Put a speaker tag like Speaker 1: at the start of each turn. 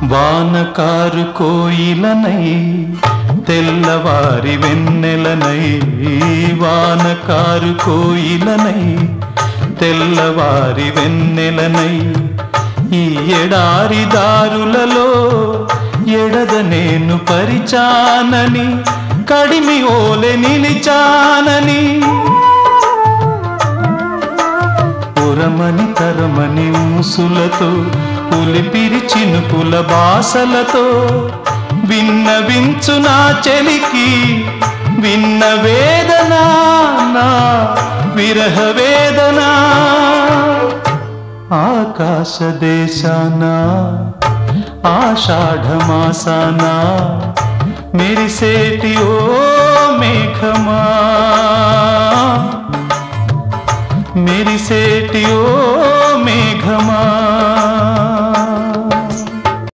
Speaker 1: వానకారు కోయిలనై తెల్లవారి వెన్నెలనై, వానకారు కోయిలనై తెల్లవారి వెన్నెలనై, ఈ ఎడారి దారులలో ఎడద నేను పరిచానని, కడిమి ఓలె నిలిచానని, ఉరమని తరమని ఊసులతో ఉలిపిరి చినుకుల బాసలతో విన్నవించు నా చెలికి విన్న వేదన, నా విరహ వేదన. ఆకాశ దేశాన ఆషాఢమాసాన మెరిసేటి ఓ మేఘమా, మెరిసేటి ఓ మేఘమా.